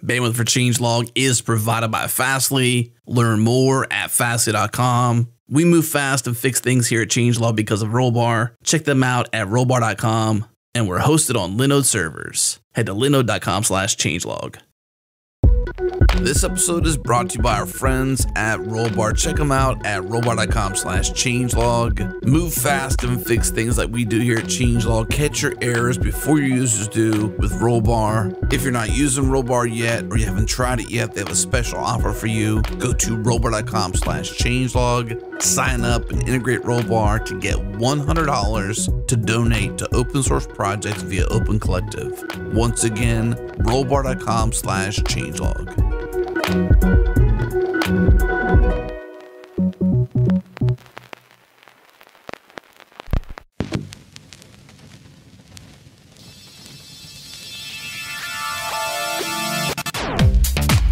Bandwidth for changelog is provided by Fastly. Learn more at fastly.com. We move fast and fix things here at changelog because of Rollbar. Check them out at rollbar.com. And we're hosted on Linode servers. Head to linode.com/changelog. This episode is brought to you by our friends at Rollbar. Check them out at rollbar.com/changelog. Move fast and fix things like we do here at changelog. Catch your errors before your users do with Rollbar. If you're not using Rollbar yet or you haven't tried it yet, they have a special offer for you. Go to rollbar.com/changelog. Sign up and integrate Rollbar to get $100 to donate to open source projects via Open Collective. Once again, rollbar.com/changelog.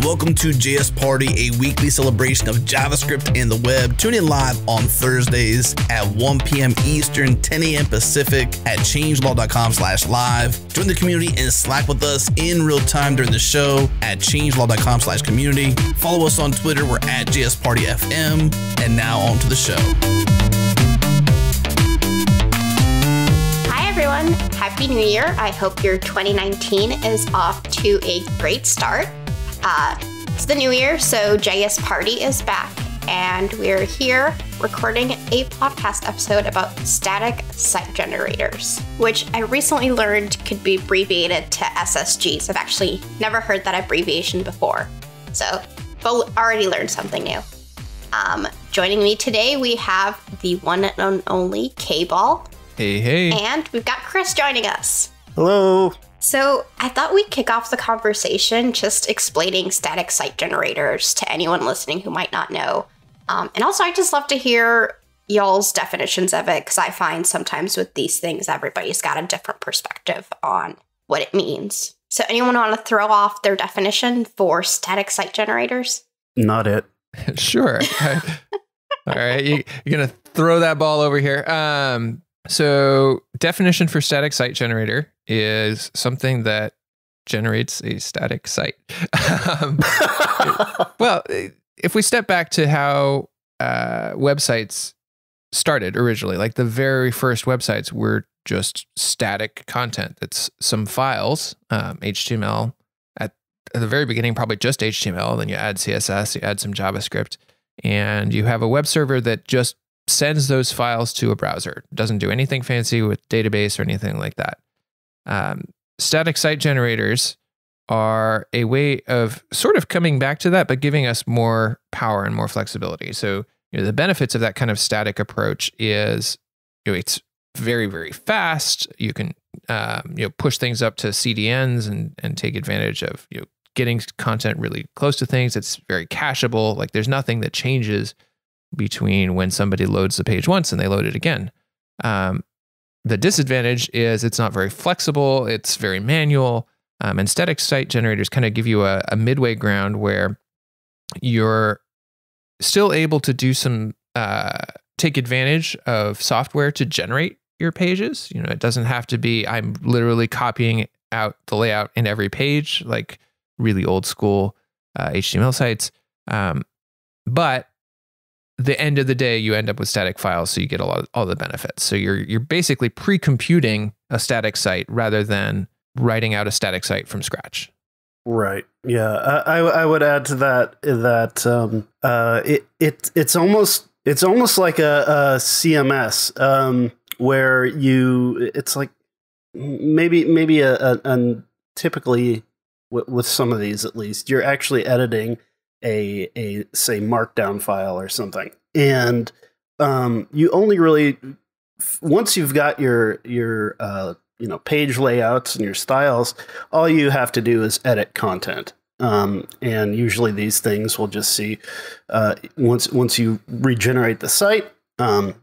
Welcome to JS Party, a weekly celebration of JavaScript and the web. Tune in live on Thursdays at 1 p.m. Eastern, 10 a.m. Pacific at changelog.com/live. Join the community and Slack with us in real time during the show at changelog.com/community. Follow us on Twitter. We're at JSPartyFM. And now on to the show. Hi, everyone. Happy New Year. I hope your 2019 is off to a great start. It's the new year, so JS Party is back, and we're here recording a podcast episode about static site generators, which I recently learned could be abbreviated to SSGs. I've actually never heard that abbreviation before, so but already learned something new. Joining me today, we have the one and only K-Ball. Hey, hey. And we've got Chris joining us. Hello. So I thought we'd kick off the conversation just explaining static site generators to anyone listening who might not know. And also, I'd just love to hear y'all's definitions of it, because I find sometimes with these things, everybody's got a different perspective on what it means. So anyone want to throw off their definition for static site generators? Not it. Sure. All right. You're going to throw that ball over here. So definition for static site generator is something that generates a static site. Well, if we step back to how websites started originally, like the very first websites were just static content. That's some files, HTML at the very beginning, probably just HTML. Then you add CSS, you add some JavaScript, and you have a web server that just sends those files to a browser. Doesn't do anything fancy with database or anything like that. Static site generators are a way of sort of coming back to that, but giving us more power and more flexibility. So, the benefits of that kind of static approach is, it's very, very fast. You can, push things up to CDNs and take advantage of, getting content really close to things. It's very cacheable. Like, there's nothing that changes between when somebody loads the page once and they load it again. The disadvantage is it's not very flexible. It's very manual. And static site generators kind of give you a midway ground where you're still able to do some, take advantage of software to generate your pages. It doesn't have to be, I'm literally copying out the layout in every page, like really old school HTML sites. But the end of the day, you end up with static files, so you get all the benefits. So you're basically pre-computing a static site rather than writing out a static site from scratch. Right. Yeah. I would add to that it's almost like a CMS where it's like maybe a typically with some of these, at least, you're actually editing a say markdown file or something, and you only really, once you've got your page layouts and your styles, all you have to do is edit content, and usually these things will just see once you regenerate the site, then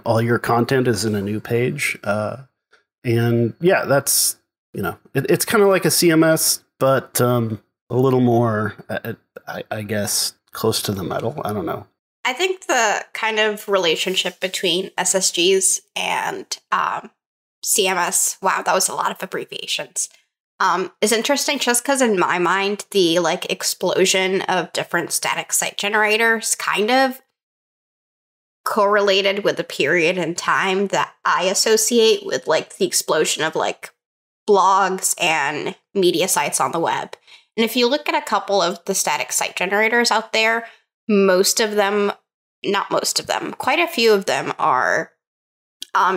all your content is in a new page, and yeah, that's it's kind of like a CMS, but a little more, I guess, close to the metal. I don't know. I think the kind of relationship between SSGs and CMS, wow, that was a lot of abbreviations. is interesting just because in my mind, the like explosion of different static site generators kind of correlated with the period in time that I associate with like the explosion of like blogs and media sites on the web. And if you look at a couple of the static site generators out there, most of them, not most of them, quite a few of them are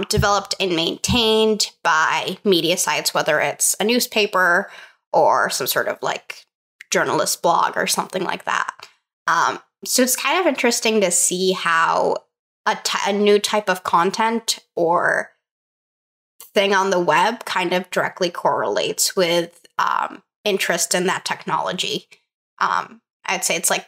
developed and maintained by media sites, whether it's a newspaper or some sort of like journalist blog or something like that. So it's kind of interesting to see how a new type of content or thing on the web kind of directly correlates with interest in that technology. I'd say it's like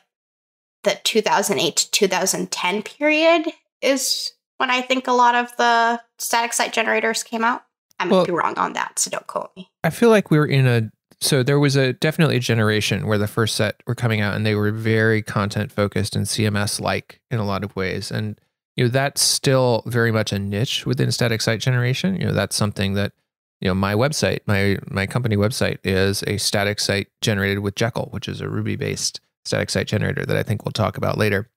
the 2008 to 2010 period is when I think a lot of the static site generators came out. I might be wrong on that, so don't quote me. I feel like we were so there was definitely a generation where the first set were coming out and they were very content focused and CMS-like in a lot of ways. And, that's still very much a niche within static site generation. That's something that, my website, my company website is a static site generated with Jekyll, which is a Ruby-based static site generator that I think we'll talk about later.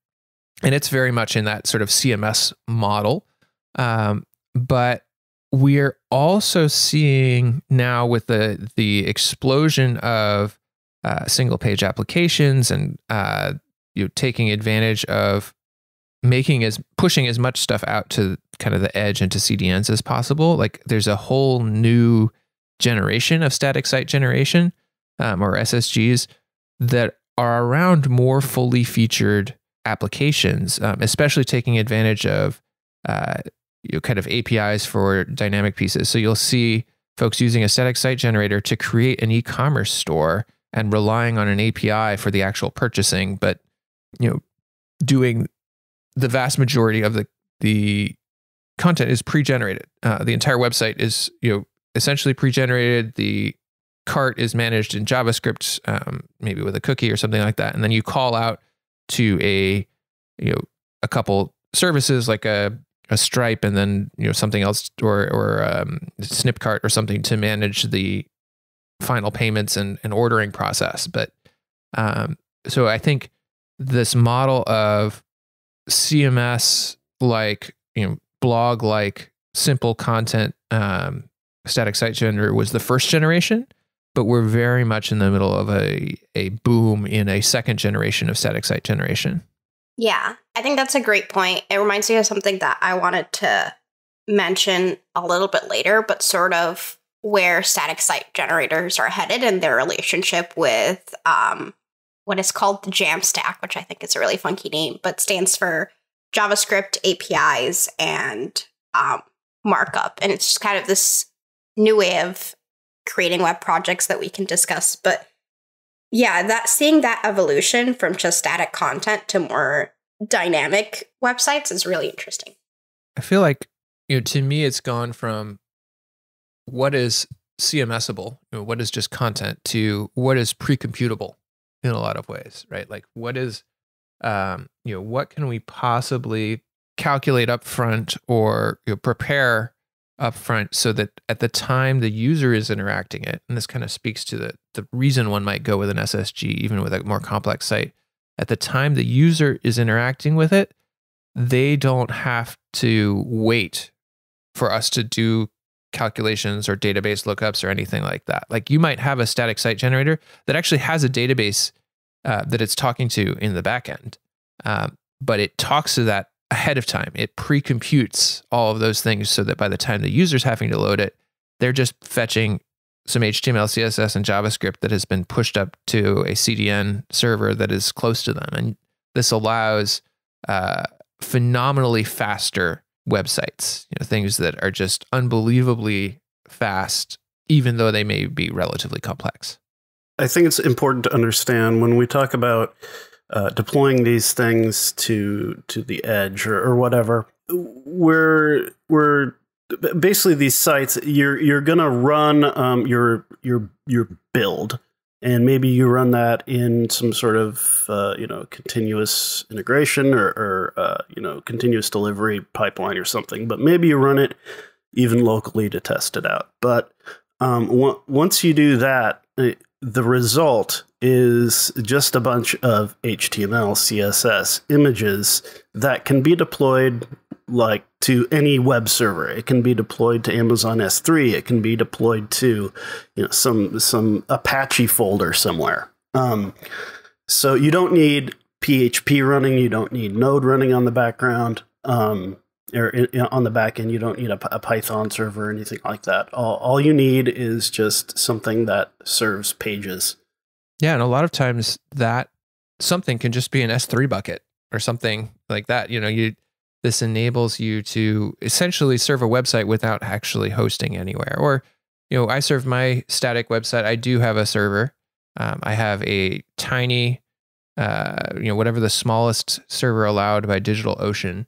And it's very much in that sort of CMS model. But we're also seeing now with the explosion of single page applications and taking advantage of pushing as much stuff out to kind of the edge into CDNs as possible. Like there's a whole new generation of static site generation or SSGs that are around more fully featured applications, especially taking advantage of kind of APIs for dynamic pieces. So you'll see folks using a static site generator to create an e-commerce store and relying on an API for the actual purchasing, but doing the vast majority of the content is pre-generated. The entire website is essentially pre-generated. The cart is managed in JavaScript, maybe with a cookie or something like that, and then you call out to a couple services like a Stripe and then something else or Snipcart or something to manage the final payments and ordering process. But so I think this model of CMS like blog like simple content static site generator was the first generation, but we're very much in the middle of a boom in a second generation of static site generation. Yeah, I think that's a great point. It reminds me of something that I wanted to mention a little bit later, but sort of where static site generators are headed and their relationship with what is called the Jamstack, which I think is a really funky name, but stands for JavaScript APIs and markup. And it's just kind of this new way of creating web projects that we can discuss. But yeah, seeing that evolution from just static content to more dynamic websites is really interesting. I feel like, to me, it's gone from what is CMSable, what is just content, to what is pre-computable in a lot of ways, right? Like what is, what can we possibly calculate up front or prepare up front so that at the time the user is interacting it, and this kind of speaks to the reason one might go with an SSG, even with a more complex site, at the time the user is interacting with it, they don't have to wait for us to do calculations or database lookups or anything like that. Like you might have a static site generator that actually has a database that it's talking to in the backend, but it talks to that ahead of time. It pre-computes all of those things so that by the time the user's having to load it, they're just fetching some HTML, CSS, and JavaScript that has been pushed up to a CDN server that is close to them. And this allows phenomenally faster websites, things that are just unbelievably fast, even though they may be relatively complex. I think it's important to understand when we talk about deploying these things to the edge or whatever, we're basically these sites, you're gonna run your build, and maybe you run that in some sort of continuous integration or continuous delivery pipeline or something. But maybe you run it even locally to test it out. But Once you do that, the result is just a bunch of HTML, CSS images that can be deployed like to any web server. It can be deployed to Amazon S3. It can be deployed to, some Apache folder somewhere. So you don't need PHP running. You don't need Node running on the background. Or on the back end, you don't need a Python server or anything like that. All you need is just something that serves pages. Yeah, and a lot of times that something can just be an S3 bucket or something like that. This enables you to essentially serve a website without actually hosting anywhere. Or, I serve my static website. I do have a server. I have a tiny, whatever the smallest server allowed by DigitalOcean.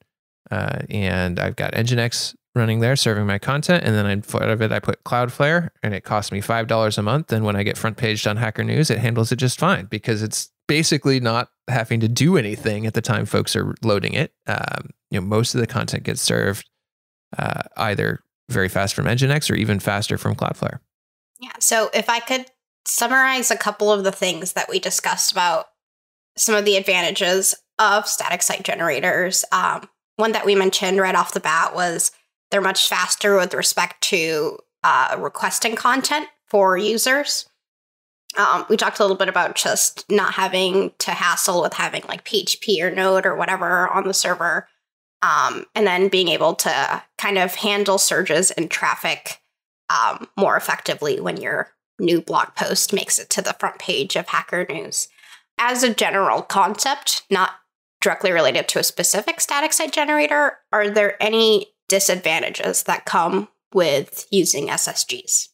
And I've got Nginx running there serving my content. And then out of it, I put Cloudflare, and it costs me $5 a month. And when I get front paged on Hacker News, it handles it just fine because it's basically not having to do anything at the time folks are loading it. Most of the content gets served either very fast from Nginx or even faster from Cloudflare. Yeah. So if I could summarize a couple of the things that we discussed about some of the advantages of static site generators, one that we mentioned right off the bat was they're much faster with respect to requesting content for users. We talked a little bit about just not having to hassle with having like PHP or Node or whatever on the server. And then being able to kind of handle surges in traffic more effectively when your new blog post makes it to the front page of Hacker News. As a general concept, not directly related to a specific static site generator, are there any disadvantages that come with using SSGs?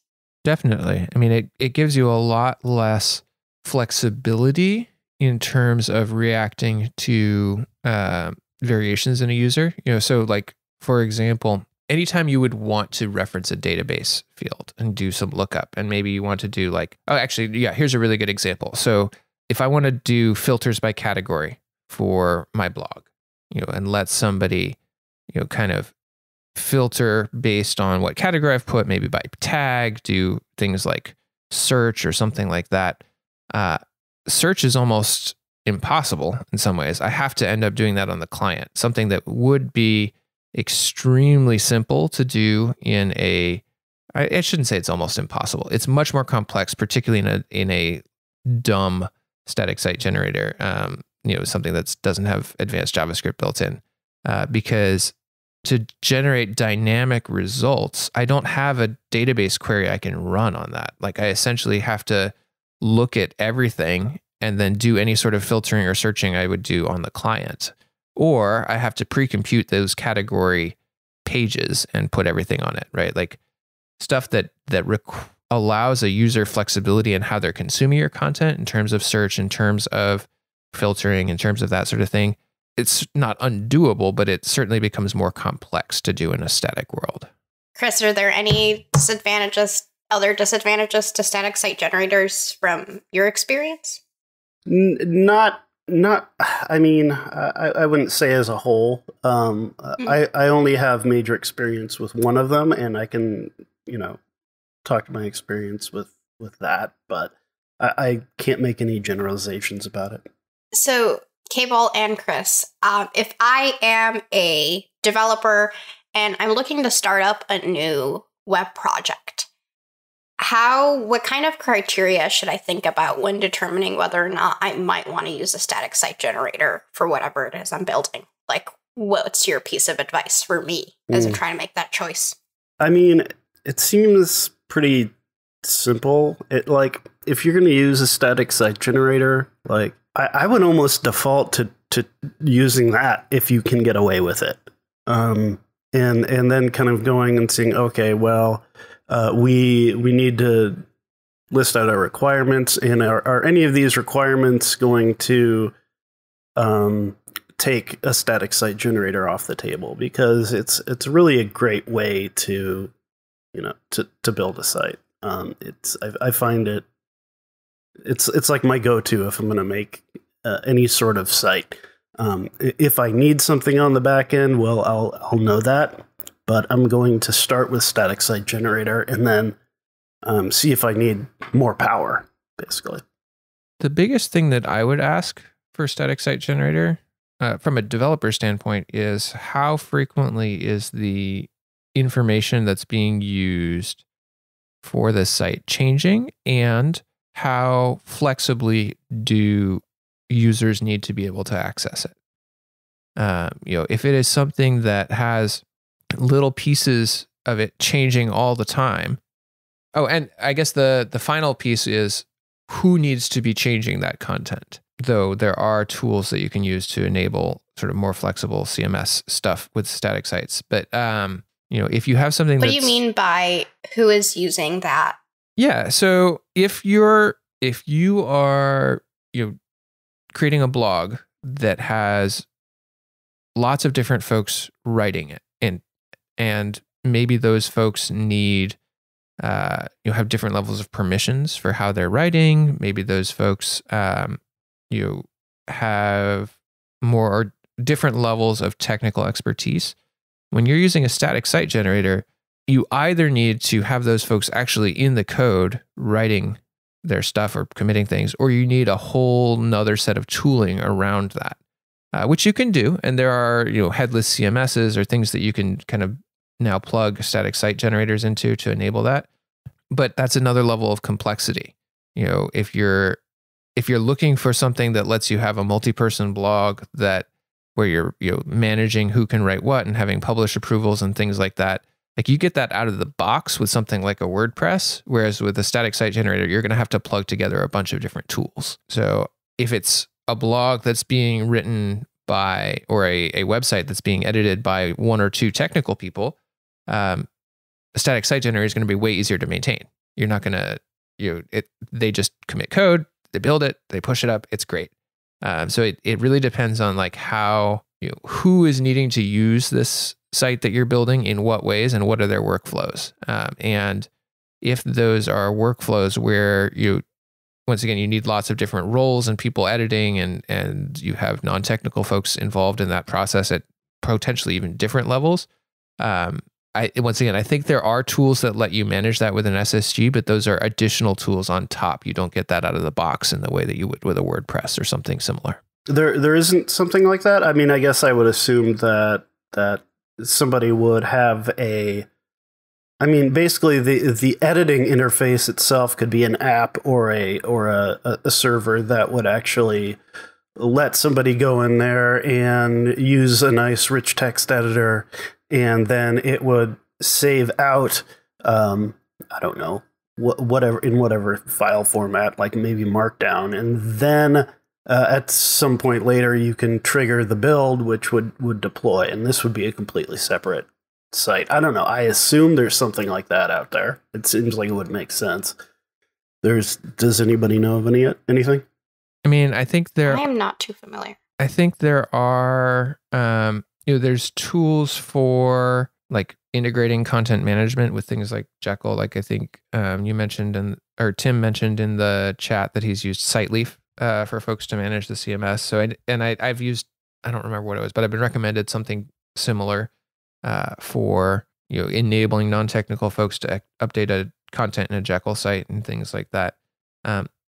Definitely. I mean, it gives you a lot less flexibility in terms of reacting to variations in a user. So like, for example, anytime you would want to reference a database field and do some lookup, and maybe you want to do here's a really good example. So if I want to do filters by category for my blog, and let somebody, kind of filter based on what category I've put, maybe by tag, do things like search or something like that. Search is almost impossible in some ways. I have to end up doing that on the client, something that would be extremely simple to do I shouldn't say it's almost impossible. It's much more complex, particularly in a dumb static site generator, something that doesn't have advanced JavaScript built in, because to generate dynamic results, I don't have a database query I can run on that. Like I essentially have to look at everything and then do any sort of filtering or searching I would do on the client. Or I have to pre-compute those category pages and put everything on it, right? Like stuff that allows a user flexibility in how they're consuming your content in terms of search, in terms of filtering, in terms of that sort of thing. It's not undoable, but it certainly becomes more complex to do in a static world. Chris, are there any other disadvantages to static site generators from your experience? Not. I mean, I wouldn't say as a whole. I only have major experience with one of them, and I can, talk to my experience with that, but I can't make any generalizations about it. So, Cable and Chris, if I am a developer and I'm looking to start up a new web project, what kind of criteria should I think about when determining whether or not I might want to use a static site generator for whatever it is I'm building? Like, what's your piece of advice for me as I'm trying to make that choice? I mean, it seems pretty simple. If you're going to use a static site generator, I would almost default to using that if you can get away with it. And then kind of going and saying, okay, well, we need to list out our requirements, and are any of these requirements going to take a static site generator off the table? Because it's really a great way to build a site. I find it's like my go-to if I'm going to make any sort of site. If I need something on the back end, well, I'll know that, but I'm going to start with static site generator and then see if I need more power, basically. The biggest thing that I would ask for static site generator from a developer standpoint is how frequently is the information that's being used for the site changing, and how flexibly do users need to be able to access it. If it is something that has little pieces of it changing all the time. Oh, and I guess the final piece is who needs to be changing that content. Though there are tools that you can use to enable sort of more flexible CMS stuff with static sites. But if you have something what do you mean by who is using that? Yeah. So if you are creating a blog that has lots of different folks writing it, and maybe those folks need have different levels of permissions for how they're writing. Maybe those folks have more or different levels of technical expertise. When you're using a static site generator, you either need to have those folks actually in the code writing their stuff or committing things, or you need a whole nother set of tooling around that, which you can do. And there are headless CMSs or things that you can kind of now plug static site generators into to enable that. But that's another level of complexity. If you're looking for something that lets you have a multi-person blog where you're managing who can write what and having publish approvals and things like that, like you get that out of the box with something like a WordPress, whereas with a static site generator, you're going to have to plug together a bunch of different tools. So if it's a blog that's being written by, or a website that's being edited by one or two technical people, a static site generator is going to be way easier to maintain. You're not going to, they just commit code, they build it, they push it up, it's great. So it really depends on like how, who is needing to use this site that you're building in what ways and what are their workflows. And if those are workflows where once again, you need lots of different roles and people editing and you have non-technical folks involved in that process at potentially even different levels. Once again, I think there are tools that let you manage that with an SSG, but those are additional tools on top. You don't get that out of the box in the way that you would with a WordPress or something similar. There isn't something like that. I mean, I guess I would assume that somebody would have basically the editing interface itself could be an app or a server that would actually let somebody go in there and use a nice rich text editor, and then it would save out, I don't know, whatever file format, like maybe Markdown, and then at some point later you can trigger the build, which would deploy, and this would be a completely separate site. I don't know. I assume there's something like that out there. It seems like it would make sense. Does anybody know of anything? I mean, I think I am not too familiar. I think there are, there's tools for like integrating content management with things like Jekyll. Like I think you mentioned Tim mentioned in the chat that he's used SiteLeaf for folks to manage the CMS. So I've used, I don't remember what it was, but I've been recommended something similar for enabling non-technical folks to update a content in a Jekyll site and things like that.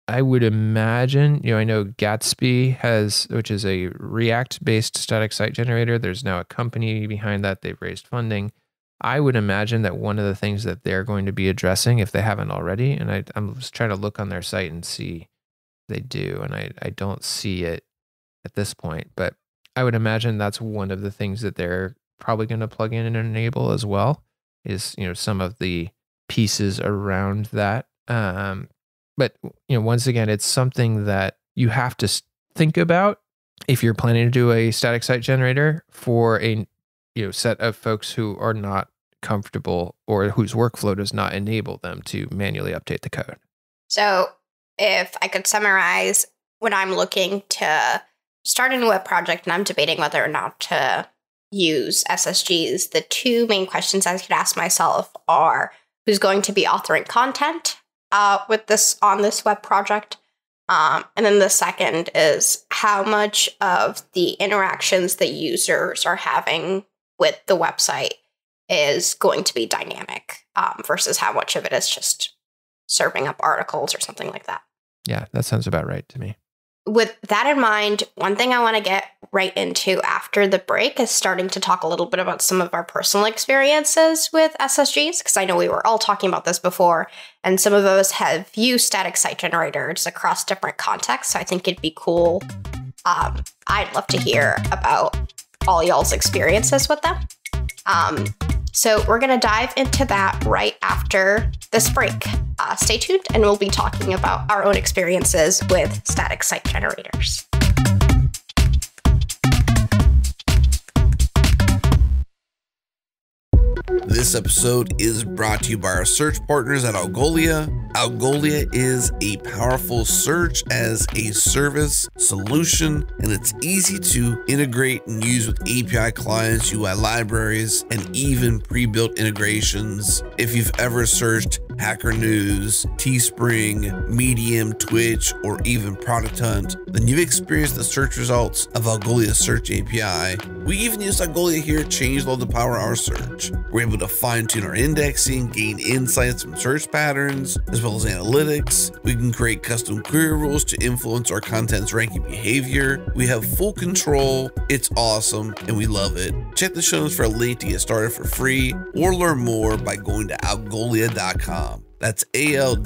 I would imagine, I know Gatsby which is a React-based static site generator. There's now a company behind that. They've raised funding. I would imagine that one of the things that they're going to be addressing, if they haven't already, and I'm just trying to look on their site and see if they do, and I don't see it at this point, but I would imagine that's one of the things that they're probably going to plug in and enable as well, is, some of the pieces around that. But once again, it's something that you have to think about if you're planning to do a static site generator for a set of folks who are not comfortable or whose workflow does not enable them to manually update the code. So if I could summarize, when I'm looking to start a new web project and I'm debating whether or not to use SSGs, the two main questions I could ask myself are, who's going to be authoring content on this web project? And then the second is how much of the interactions that users are having with the website is going to be dynamic versus how much of it is just serving up articles or something like that. Yeah, that sounds about right to me. With that in mind, one thing I want to get right into after the break is starting to talk a little bit about some of our personal experiences with SSGs, because I know we were all talking about this before, and some of us have used static site generators across different contexts, so I think it'd be cool. I'd love to hear about all y'all's experiences with them. So we're going to dive into that right after this break. Stay tuned, and we'll be talking about our own experiences with static site generators. This episode is brought to you by our search partners at Algolia. Algolia is a powerful search as a service solution, and it's easy to integrate and use with API clients, UI libraries, and even pre-built integrations. If you've ever searched Hacker News, Teespring, Medium, Twitch, or even Product Hunt, then you've experienced the search results of Algolia's Search API. We even use Algolia here at Changelog to power our search. We're able to fine-tune our indexing, gain insights from search patterns, as well as analytics. We can create custom query rules to influence our content's ranking behavior. We have full control. It's awesome, and we love it. Check the show notes for a link to get started for free, or learn more by going to algolia.com. That's ALGOLIA.com.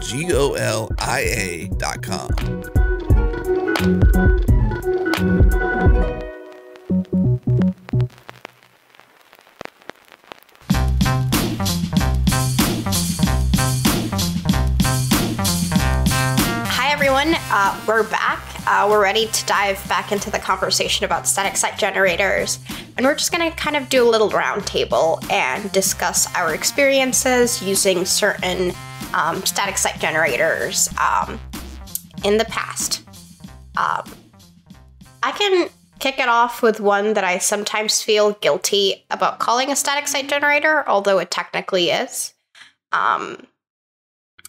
We're back. We're ready to dive back into the conversation about static site generators. And we're just going to kind of do a little roundtable and discuss our experiences using certain static site generators in the past. I can kick it off with one that I sometimes feel guilty about calling a static site generator, although it technically is.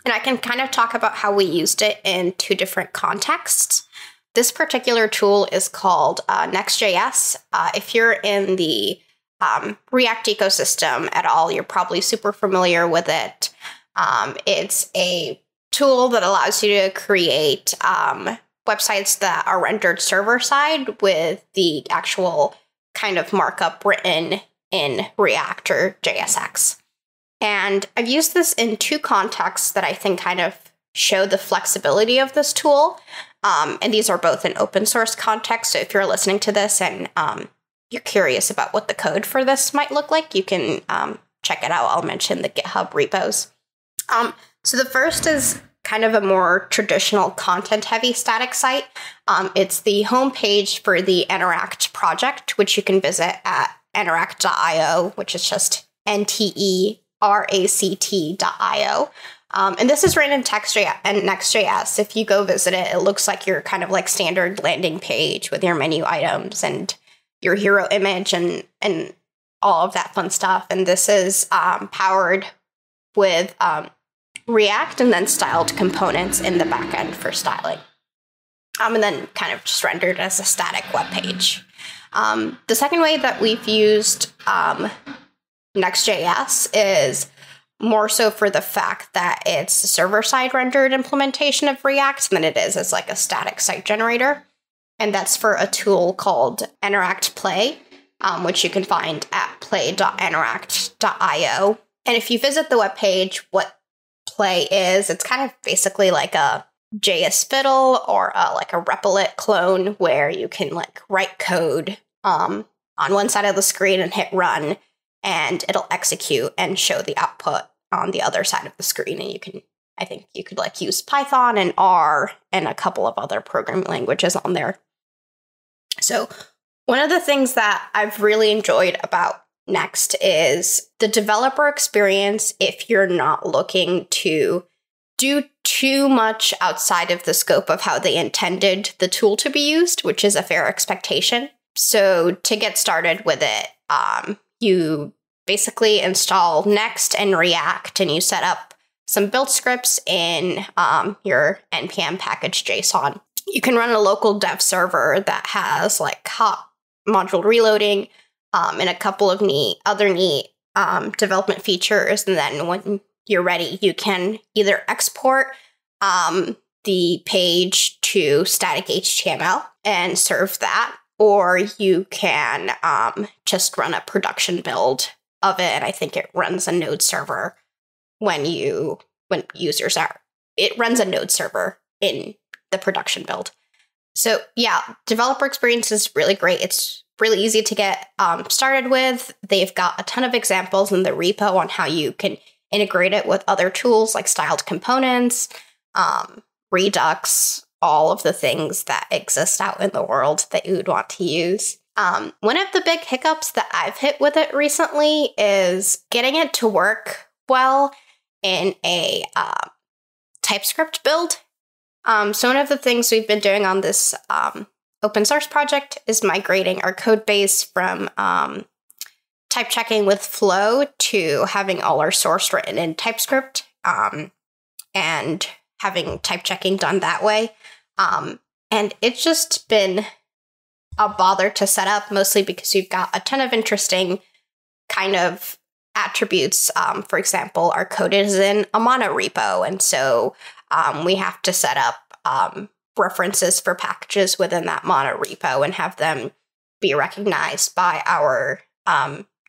And I can kind of talk about how we used it in two different contexts. This particular tool is called Next.js. If you're in the React ecosystem at all, you're probably super familiar with it. It's a tool that allows you to create websites that are rendered server-side with the actual kind of markup written in React or JSX. And I've used this in two contexts that I think kind of show the flexibility of this tool. And these are both in open source context. So if you're listening to this and you're curious about what the code for this might look like, you can check it out. I'll mention the GitHub repos. So the first is kind of a more traditional content-heavy static site. It's the homepage for the Interact project, which you can visit at interact.io, which is just NTERACT.io. And this is written in Text.js and Next.js. If you go visit it, it looks like your kind of like standard landing page with your menu items and your hero image and all of that fun stuff. And this is powered with React and then styled components in the backend for styling. And then kind of just rendered as a static web page. The second way that we've used Next.js is more so for the fact that it's a server-side rendered implementation of React than it is as like a static site generator. And that's for a tool called Interact Play, which you can find at play.interact.io. And if you visit the webpage, what Play is, it's kind of basically like a JS Fiddle or like a Replit clone where you can like write code on one side of the screen and hit run, and it'll execute and show the output on the other side of the screen. And I think you could like use Python and R and a couple of other programming languages on there. So one of the things that I've really enjoyed about Next is the developer experience if you're not looking to do too much outside of the scope of how they intended the tool to be used, which is a fair expectation. So to get started with it, you basically install Next and React, and you set up some build scripts in your npm package JSON. You can run a local dev server that has like hot module reloading and a couple of other neat development features. And then when you're ready, you can either export the page to static HTML and serve that, or you can just run a production build of it. And I think it runs a node server when users are, it runs a node server in the production build. So yeah, developer experience is really great. It's really easy to get started with. They've got a ton of examples in the repo on how you can integrate it with other tools like styled components, Redux, all of the things that exist out in the world that you would want to use. One of the big hiccups that I've hit with it recently is getting it to work well in a TypeScript build. So one of the things we've been doing on this open source project is migrating our code base from type checking with Flow to having all our source written in TypeScript and having type checking done that way. And it's just been a bother to set up, mostly because you've got a ton of interesting kind of attributes. For example, our code is in a monorepo, and so we have to set up references for packages within that monorepo and have them be recognized by our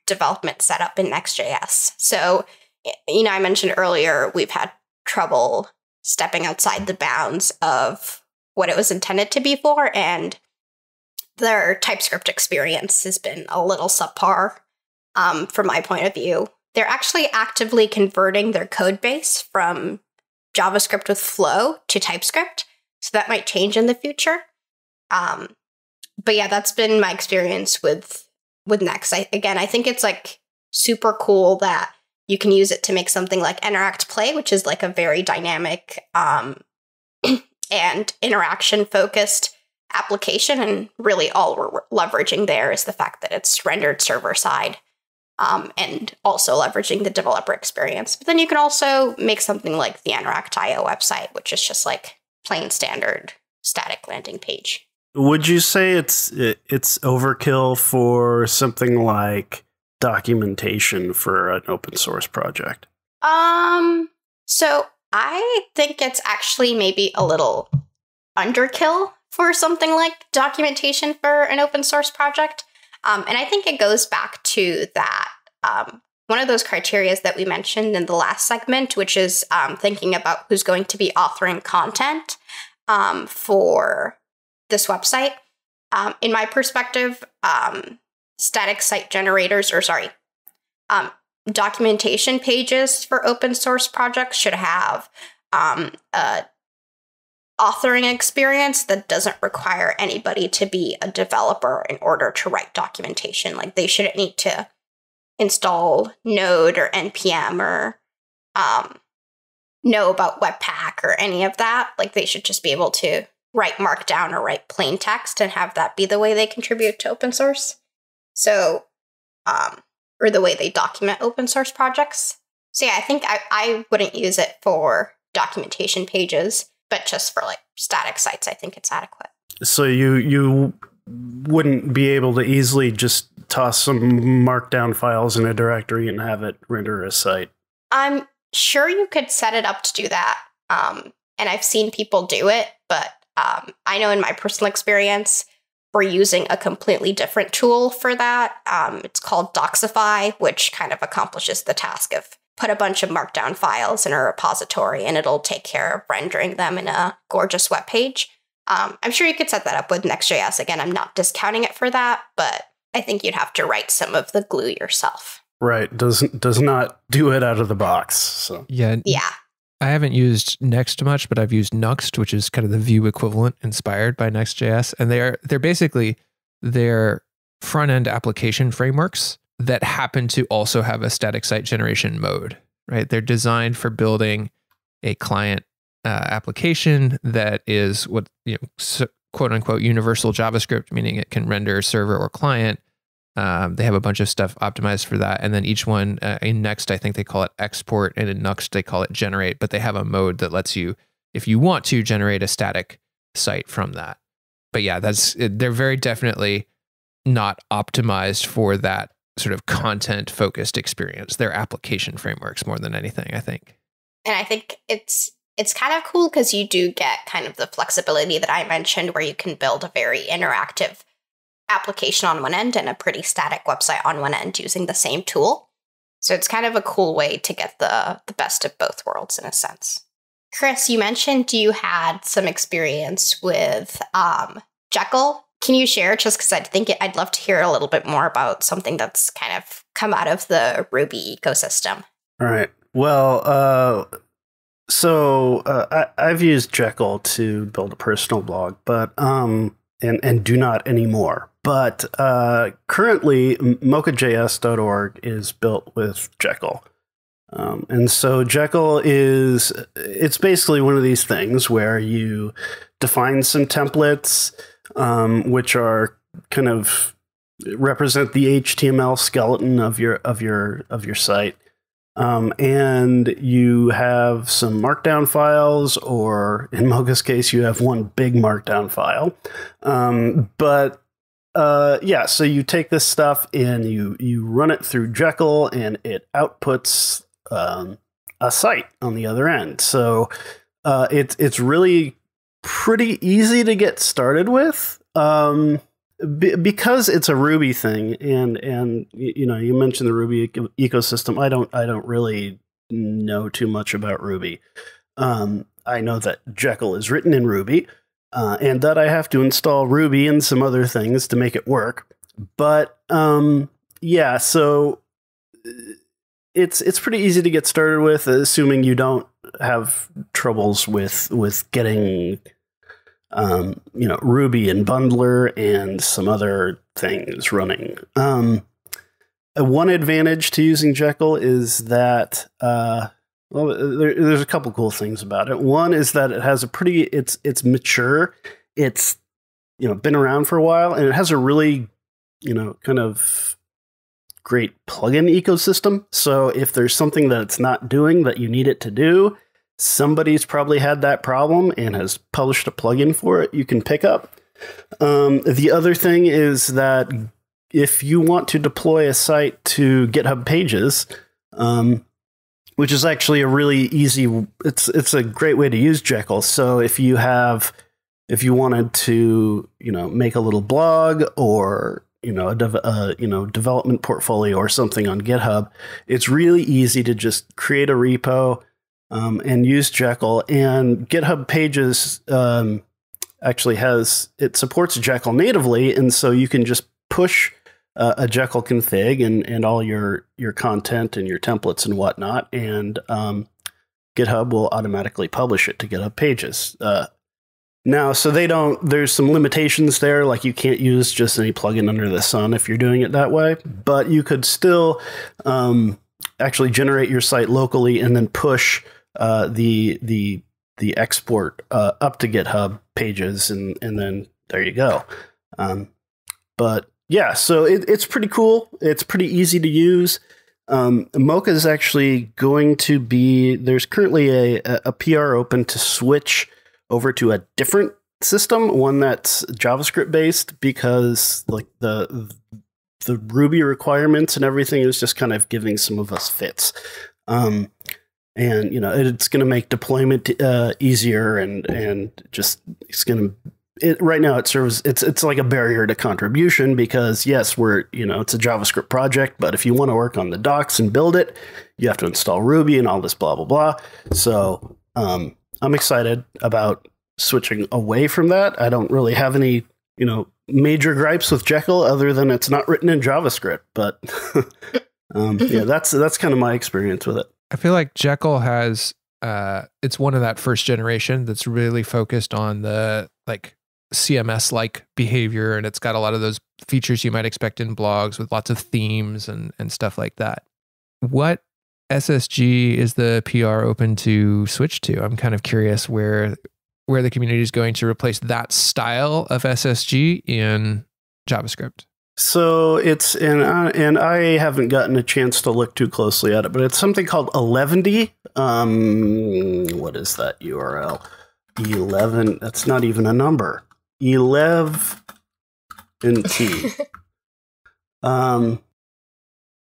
development setup in Next.js. So, I mentioned earlier, we've had trouble stepping outside the bounds of what it was intended to be for, and their TypeScript experience has been a little subpar from my point of view. They're actually actively converting their code base from JavaScript with Flow to TypeScript, so that might change in the future. But yeah, that's been my experience with Next. I think it's like super cool that you can use it to make something like Interact Play, which is like a very dynamic and interaction-focused application. And really all we're leveraging there is the fact that it's rendered server-side and also leveraging the developer experience. But then you can also make something like the Interact.io website, which is just like plain standard static landing page. Would you say it's overkill for something like documentation for an open source project? So I think it's actually maybe a little underkill for something like documentation for an open source project. And I think it goes back to that one of those criteria that we mentioned in the last segment, which is thinking about who's going to be authoring content for this website. In my perspective, static site generators, documentation pages for open source projects should have a authoring experience that doesn't require anybody to be a developer in order to write documentation. Like, they shouldn't need to install Node or NPM or know about Webpack or any of that. Like, they should just be able to write Markdown or write plain text and have that be the way they contribute to open source. So, or the way they document open source projects. So yeah, I think I wouldn't use it for documentation pages, but just for like static sites, I think it's adequate. So you wouldn't be able to easily just toss some markdown files in a directory and have it render a site? I'm sure you could set it up to do that. And I've seen people do it, but I know in my personal experience, we're using a completely different tool for that. It's called Doxify, which kind of accomplishes the task of put a bunch of markdown files in a repository and it'll take care of rendering them in a gorgeous web page. I'm sure you could set that up with Next.js. Again, I'm not discounting it for that, but I think you'd have to write some of the glue yourself. Right. Does not do it out of the box. So Yeah. I haven't used Next much, but I've used Nuxt, which is kind of the Vue equivalent inspired by Next.js. And they're basically their front-end application frameworks that happen to also have a static site generation mode, right? They're designed for building a client application that is what, quote unquote, universal JavaScript, meaning it can render server or client. They have a bunch of stuff optimized for that. And then each one in Next, I think they call it export, and in Nuxt, they call it generate. But they have a mode that lets you, if you want to, generate a static site from that. But yeah, they're very definitely not optimized for that sort of content-focused experience. They're application frameworks more than anything, I think. And I think it's kind of cool because you do get kind of the flexibility that I mentioned, where you can build a very interactive application on one end and a pretty static website on one end using the same tool. So it's kind of a cool way to get the best of both worlds in a sense. Chris, you mentioned you had some experience with Jekyll. Can you share, just because I'd love to hear a little bit more about something that's kind of come out of the Ruby ecosystem? All right. Well, I've used Jekyll to build a personal blog, but and do not anymore. But currently, mochajs.org is built with Jekyll. And so Jekyll it's basically one of these things where you define some templates, which are kind of represent the HTML skeleton of your site. And you have some markdown files, or in Mocha's case, you have one big markdown file. So you take this stuff and you run it through Jekyll, and it outputs a site on the other end. So it's really pretty easy to get started with. Because it's a Ruby thing, and you mentioned the Ruby ecosystem. I don't really know too much about Ruby. I know that Jekyll is written in Ruby, and that I have to install Ruby and some other things to make it work. But so it's pretty easy to get started with, assuming you don't have troubles with getting Ruby and Bundler and some other things running. One advantage to using Jekyll is that there's a couple cool things about it. One is that it has it's mature. It's been around for a while, and it has a really kind of great plugin ecosystem. So if there's something that it's not doing that you need it to do, somebody's probably had that problem and has published a plugin for it you can pick up. The other thing is that if you want to deploy a site to GitHub Pages, which is actually a really easy, it's a great way to use Jekyll. So if you wanted to, make a little blog or a development portfolio or something on GitHub, it's really easy to just create a repo and use Jekyll. And GitHub Pages actually supports Jekyll natively, and so you can just push a Jekyll config and all your content and your templates and whatnot, and GitHub will automatically publish it to GitHub Pages. Now, so there's some limitations there, like you can't use just any plugin under the sun if you're doing it that way, but you could still actually generate your site locally and then push the export up to GitHub Pages, and then there you go. But yeah, so it's pretty cool. It's pretty easy to use. Mocha is actually going to be, there's currently a PR open to switch over to a different system, one that's JavaScript based, because like the Ruby requirements and everything is just kind of giving some of us fits. And it's going to make deployment easier, and just right now it serves, it's like a barrier to contribution, because yes, it's a JavaScript project, but if you want to work on the docs and build it, you have to install Ruby and all this blah blah blah. So I'm excited about switching away from that. I don't really have any major gripes with Jekyll other than it's not written in JavaScript, but that's kind of my experience with it. I feel like Jekyll has it's one of that first generation that's really focused on the like CMS-like behavior, and it's got a lot of those features you might expect in blogs with lots of themes and stuff like that. What SSG is the PR open to switch to? I'm kind of curious where the community is going to replace that style of SSG in JavaScript. So it's, and I haven't gotten a chance to look too closely at it, but it's something called 11D. What is that URL? 11. That's not even a number. 11T.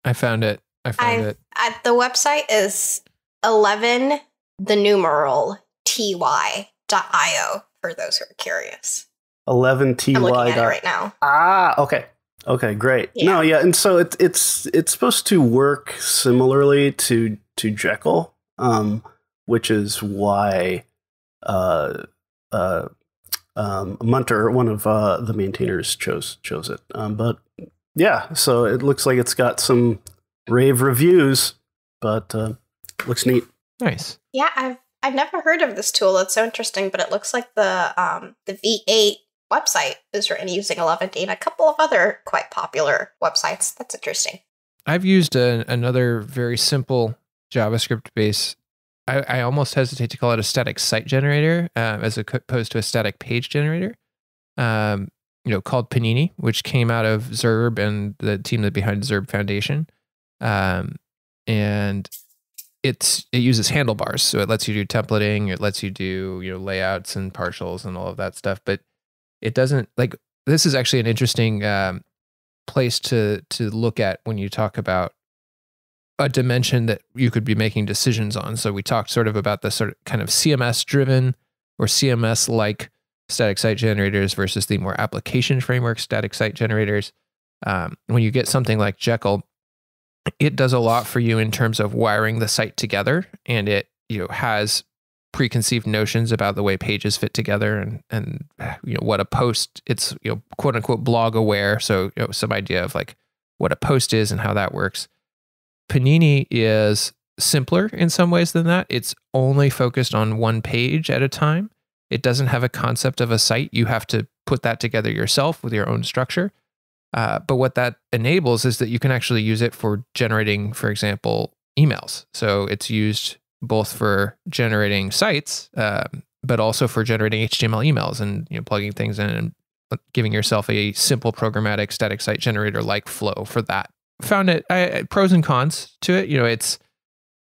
I found it. The website is 11 the numeral ty.io for those who are curious. 11ty. I'm looking at it right now. Okay. Okay, great. Yeah. No, yeah, and so it's supposed to work similarly to Jekyll, which is why Munter, one of the maintainers, chose it. But yeah, so it looks like it's got some rave reviews, but looks neat. Nice. Yeah, I've never heard of this tool. It's so interesting, but it looks like the V8 website is written using 11D and a couple of other quite popular websites. That's interesting. I've used another very simple JavaScript base. I almost hesitate to call it a static site generator as opposed to a static page generator, called Panini, which came out of Zurb and the team that behind Zurb Foundation. And it uses handlebars. So it lets you do templating. It lets you do, layouts and partials and all of that stuff. But it doesn't this is actually an interesting place to look at when you talk about a dimension that you could be making decisions on. So we talked sort of about the sort of kind of CMS driven or CMS like static site generators versus the more application framework static site generators. When you get something like Jekyll, it does a lot for you in terms of wiring the site together, and it has preconceived notions about the way pages fit together and what a post, it's quote unquote blog aware, so some idea of like what a post is and how that works. Panini is simpler in some ways than that. It's only focused on one page at a time. It doesn't have a concept of a site. You have to put that together yourself with your own structure. But what that enables is that you can actually use it for generating, for example, emails. So it's used both for generating sites, but also for generating HTML emails and plugging things in and giving yourself a simple programmatic static site generator like flow for that. Found it pros and cons to it.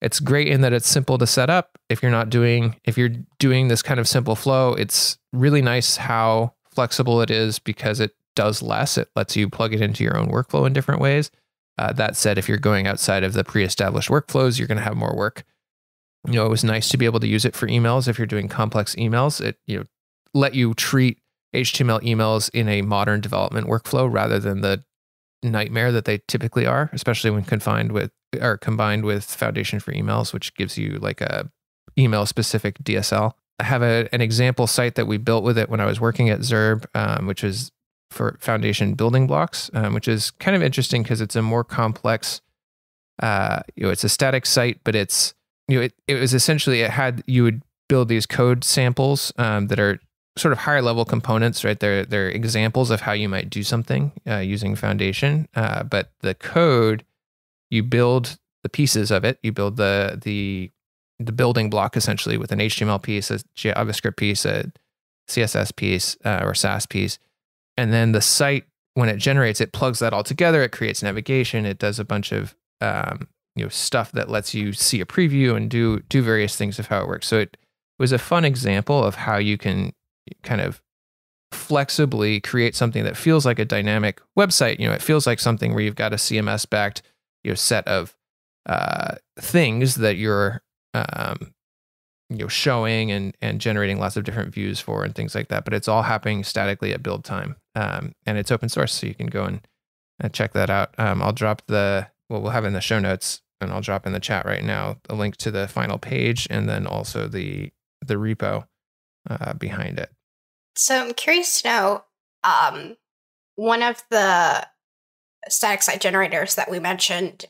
It's great in that it's simple to set up. If you're doing this kind of simple flow, it's really nice how flexible it is because it does less. It lets you plug it into your own workflow in different ways. That said, if you're going outside of the pre-established workflows, you're going to have more work. It was nice to be able to use it for emails. If you're doing complex emails, it let you treat HTML emails in a modern development workflow rather than the nightmare that they typically are, especially when combined with Foundation for Emails, which gives you like a email specific DSL. I have an example site that we built with it when I was working at Zurb, which is for Foundation building blocks, which is kind of interesting because it's a more complex, it's a static site, but it's, it was essentially, you would build these code samples that are sort of higher level components, right? They're examples of how you might do something using Foundation. But the code, you build the pieces of it. You build the building block essentially with an HTML piece, a JavaScript piece, a CSS piece, or SAS piece. And then the site, when it generates, it plugs that all together. It creates navigation. It does a bunch of stuff that lets you see a preview and do various things of how it works. So it was a fun example of how you can kind of flexibly create something that feels like a dynamic website. It feels like something where you've got a CMS backed set of things that you're showing and generating lots of different views for and things like that. But it's all happening statically at build time, and it's open source, so you can go and check that out. I'll drop we'll have in the show notes, and I'll drop in the chat right now a link to the final page and then also the repo behind it. So I'm curious to know, one of the static site generators that we mentioned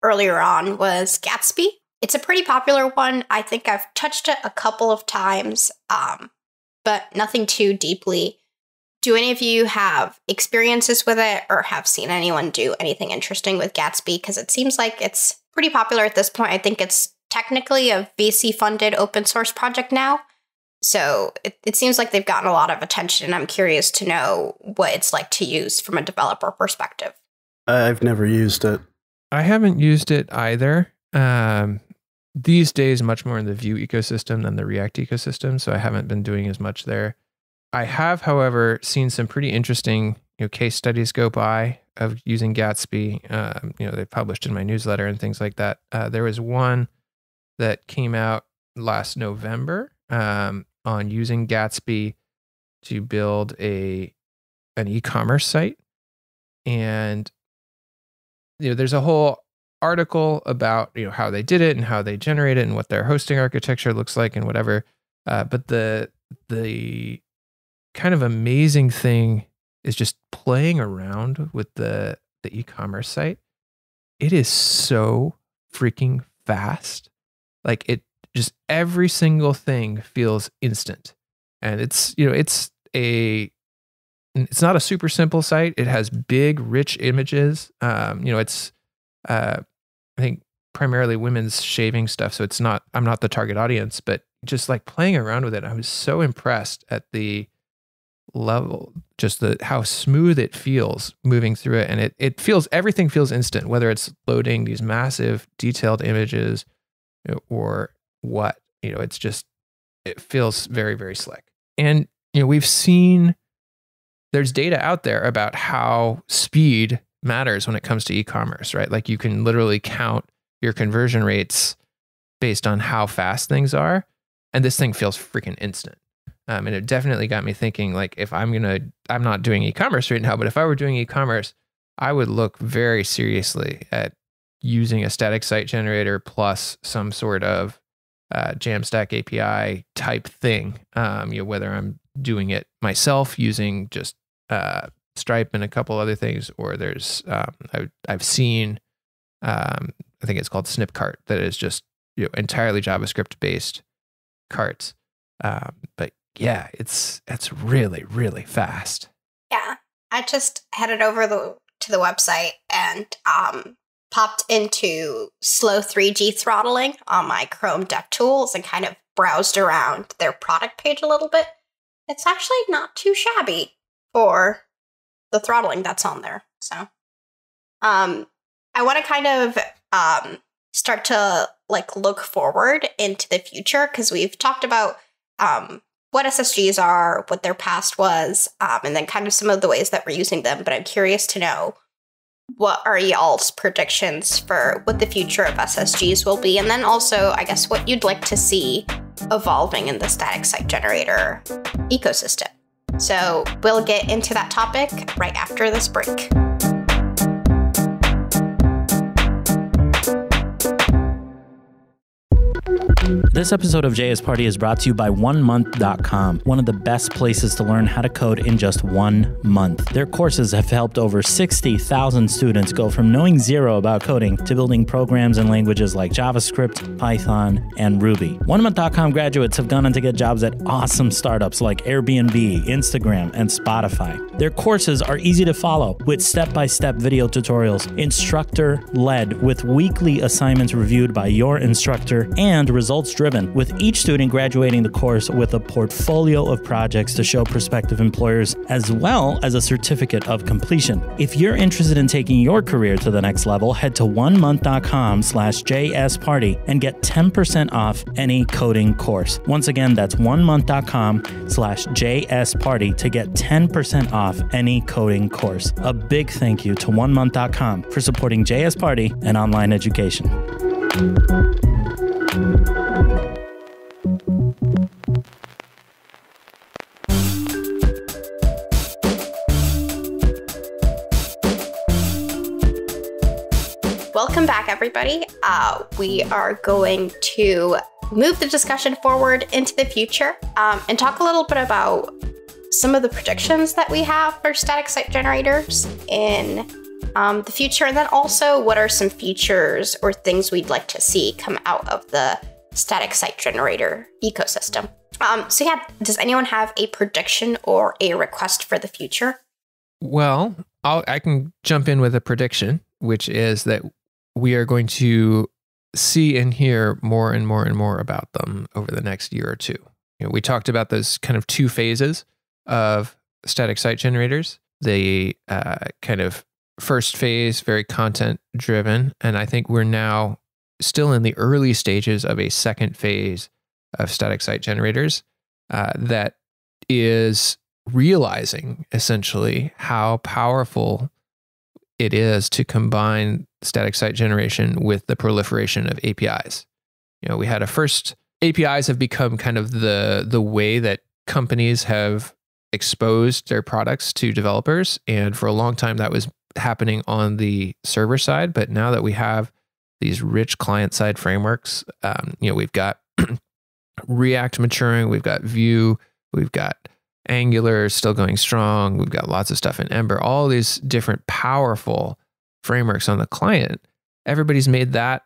earlier on was Gatsby. It's a pretty popular one. I think I've touched it a couple of times, but nothing too deeply. Do any of you have experiences with it or have seen anyone do anything interesting with Gatsby? Because it seems like it's pretty popular at this point. I think it's technically a VC-funded open source project now. So it seems like they've gotten a lot of attention, and I'm curious to know what it's like to use from a developer perspective. I've never used it. I haven't used it either. These days, much more in the Vue ecosystem than the React ecosystem, so I haven't been doing as much there. I have, however, seen some pretty interesting case studies go by of using Gatsby. They've published in my newsletter and things like that. There was one that came out last November on using Gatsby to build an e-commerce site. And there's a whole article about how they did it and how they generate it and what their hosting architecture looks like and whatever. But the kind of amazing thing is just playing around with the e-commerce site. It is so freaking fast. Like it just every single thing feels instant. And it's not a super simple site. It has big, rich images. It's I think primarily women's shaving stuff. So I'm not the target audience, but just like playing around with it, I was so impressed at the level, just how smooth it feels moving through it. And everything feels instant, whether it's loading these massive detailed images or what, it feels very, very slick. And, we've seen there's data out there about how speed matters when it comes to e-commerce, right? Like you can literally count your conversion rates based on how fast things are. And this thing feels freaking instant. And it definitely got me thinking, like, if I'm not doing e-commerce right now, but if I were doing e-commerce, I would look very seriously at using a static site generator plus some sort of Jamstack API type thing. Whether I'm doing it myself using just Stripe and a couple other things, or there's I've seen I think it's called Snipcart that is just entirely JavaScript based carts. But yeah, it's really, really fast. Yeah, I just headed over to the website and popped into slow 3G throttling on my Chrome DevTools and kind of browsed around their product page a little bit. It's actually not too shabby for the throttling that's on there. So I want to kind of start to look forward into the future, because we've talked about what SSGs are, what their past was, and then kind of some of the ways that we're using them. But I'm curious to know, what are y'all's predictions for what the future of SSGs will be? And then also, I guess, what you'd like to see evolving in the static site generator ecosystem. So we'll get into that topic right after this break. This episode of JS Party is brought to you by onemonth.com, one of the best places to learn how to code in just 1 month. Their courses have helped over 60,000 students go from knowing zero about coding to building programs in languages like JavaScript, Python, and Ruby. Onemonth.com graduates have gone on to get jobs at awesome startups like Airbnb, Instagram, and Spotify. Their courses are easy to follow with step-by-step video tutorials, instructor-led with weekly assignments reviewed by your instructor, and results-driven, with each student graduating the course with a portfolio of projects to show prospective employers, as well as a certificate of completion. If you're interested in taking your career to the next level, head to onemonth.com/JSParty and get 10% off any coding course. Once again, that's onemonth.com/JSParty to get 10% off any coding course. A big thank you to onemonth.com for supporting JS Party and online education. Welcome back, everybody. We are going to move the discussion forward into the future and talk a little bit about some of the predictions that we have for static site generators in the future, and then also what are some features or things we'd like to see come out of the static site generator ecosystem. So yeah, does anyone have a prediction or a request for the future? Well, I can jump in with a prediction, which is that we are going to see and hear more and more and more about them over the next year or two. We talked about those kind of two phases of static site generators. The kind of first phase, very content driven, and I think we're now still in the early stages of a second phase of static site generators that is realizing essentially how powerful it is to combine static site generation with the proliferation of APIs. We had APIs have become kind of the way that companies have exposed their products to developers. And for a long time, that was happening on the server side. But now that we have these rich client side frameworks, we've got React maturing, we've got Vue, we've got Angular still going strong, we've got lots of stuff in Ember, all these different powerful frameworks on the client. Everybody's made that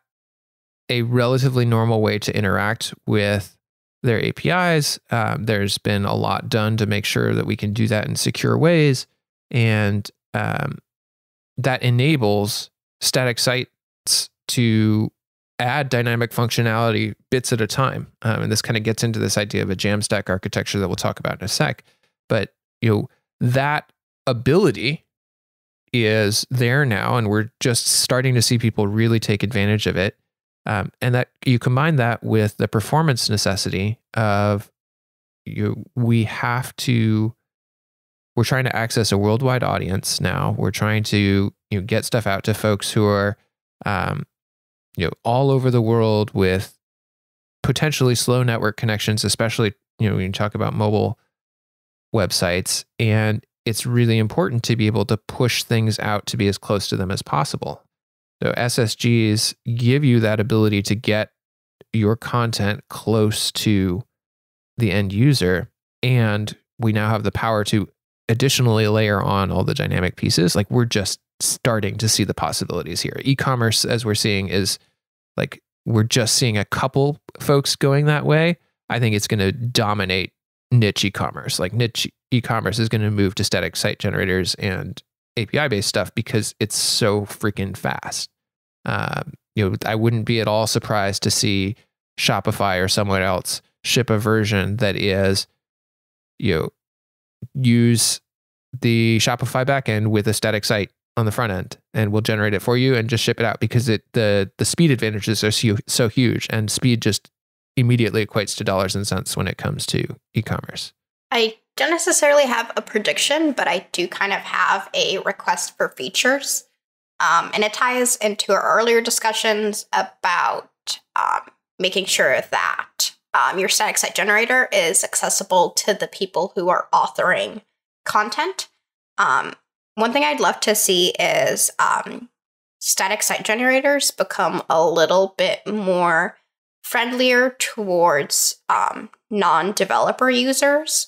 a relatively normal way to interact with their APIs. There's been a lot done to make sure that we can do that in secure ways. And that enables static sites to add dynamic functionality bits at a time. And this kind of gets into this idea of a Jamstack architecture that we'll talk about in a sec. But that ability is there now, and we're just starting to see people really take advantage of it. And that you combine that with the performance necessity of we're trying to access a worldwide audience now. We're trying to get stuff out to folks who are all over the world with potentially slow network connections, especially when you talk about mobile websites. And it's really important to be able to push things out to be as close to them as possible. So SSGs give you that ability to get your content close to the end user. And we now have the power to additionally layer on all the dynamic pieces. Like, we're just starting to see the possibilities here. E-commerce, as we're seeing, is like, we're just seeing a couple folks going that way. I think it's going to dominate niche e-commerce. Like, niche e-commerce is going to move to static site generators and API-based stuff because it's so freaking fast. I wouldn't be at all surprised to see Shopify or someone else ship a version that is, use the Shopify backend with a static site on the front end, and we'll generate it for you and just ship it out because the speed advantages are so huge, and speed just immediately equates to dollars and cents when it comes to e-commerce. I don't necessarily have a prediction, but I do kind of have a request for features. And it ties into our earlier discussions about making sure that your static site generator is accessible to the people who are authoring content. One thing I'd love to see is static site generators become a little bit more friendlier towards non-developer users.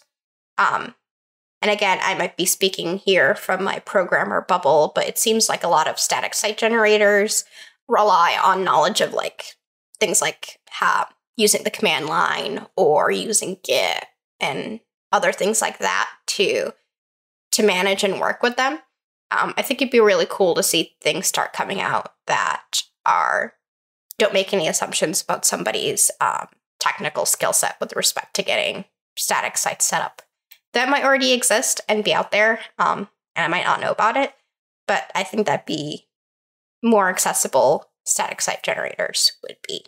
And again, I might be speaking here from my programmer bubble, but it seems like a lot of static site generators rely on knowledge of things like using the command line or using Git and other things like that to manage and work with them. I think it'd be really cool to see things start coming out that don't make any assumptions about somebody's technical skill set with respect to getting static sites set up. That might already exist and be out there, and I might not know about it, but I think that'd be more accessible static site generators would be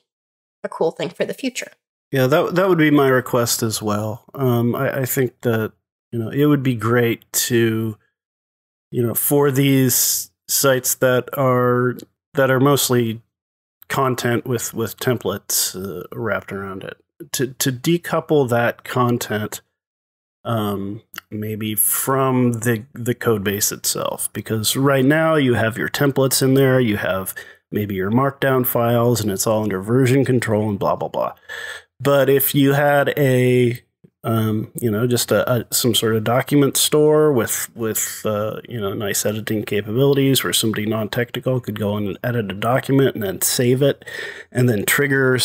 a cool thing for the future. Yeah, that would be my request as well. I think that it would be great to for these sites that are mostly content with templates wrapped around it, to decouple that content maybe from the code base itself, because right now you have your templates in there, you have maybe your markdown files, and it's all under version control and blah blah blah. But if you had a just some sort of document store with nice editing capabilities where somebody non-technical could go in and edit a document and then save it and then trigger